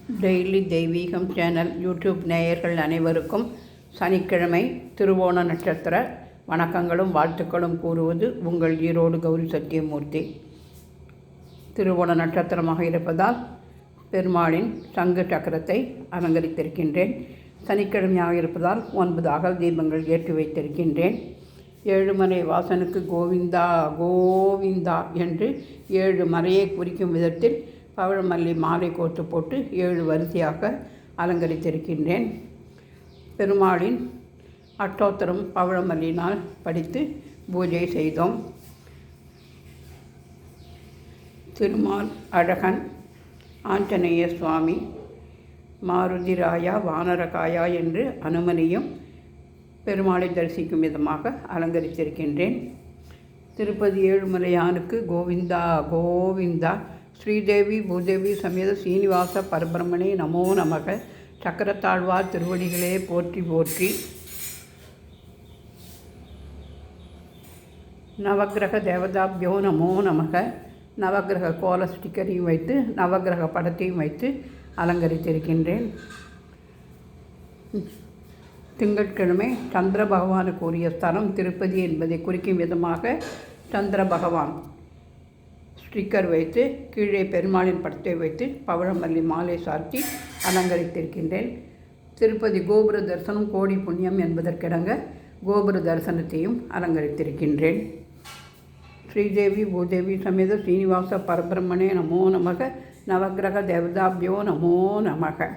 Daily தெய்வீகம் channel YouTube நேயர்கள் அனைவருக்கும் சனிக்கிழமை திருவோண நட்சத்திர வணக்கங்களும் வாழ்த்துக்களும் கூறுவது உங்கள் ஈரோடு கௌரி சத்தியமூர்த்தி. திருவோண நட்சத்திரமாக இருப்பதால் பெருமாளின் சங்கு சக்கரத்தை அலங்கரித்திருக்கின்றேன். சனிக்கிழமையாக இருப்பதால் 9 அகல் தீபங்கள் ஏற்றி வைத்திருக்கின்றேன். ஏழுமலை வாசனுக்கு கோவிந்தா கோவிந்தா என்று 7 மலையை குறிக்கும் விதத்தில் பவழமல்லி மாலை கோர்த்து போட்டு 7 வரிசையாக அலங்கரித்திருக்கின்றேன். பெருமாளின் அட்டோத்தரம் பவழமல்லினால் படித்து பூஜை செய்தோம். திருமால் அழகன், ஆஞ்சநேய சுவாமி, மாருதிராயா வானரகாயா என்று அனுமனையும் பெருமாளை தரிசிக்கும் விதமாக அலங்கரித்திருக்கின்றேன். திருப்பதி ஏழுமலையானுக்கு கோவிந்தா கோவிந்தா. ஸ்ரீதேவி பூதேவி சமேத சீனிவாச பரபிரமணே நமோ நமக. சக்கரத்தாழ்வார் திருவடிகளே போற்றி போற்றி. நவக்கிரக தேவதாபியோ நமோ நமக. நவக்கிரக கோல ஸ்டிக்கரையும் வைத்து நவக்கிரக படத்தையும் வைத்து அலங்கரித்திருக்கின்றேன். திங்கட்கிழமை சந்திர பகவானுக்கு உரிய ஸ்தலம் திருப்பதி என்பதை குறிக்கும் விதமாக சந்திர பகவான் ஸ்டிக்கர் வைத்து கீழே பெருமாளின் படத்தை வைத்து பவழமல்லி மாலை சார்த்தி அலங்கரித்திருக்கின்றேன். திருப்பதி கோபுர தரிசனம் கோடி புண்ணியம் என்பதற்கிடங்க கோபுர தரிசனத்தையும் அலங்கரித்திருக்கின்றேன். ஸ்ரீதேவி பூதேவி சமேத சீனிவாச பரபிரமணே நமோ நமக. நவக்கிரக தேவதாபியோ நமோ நமக.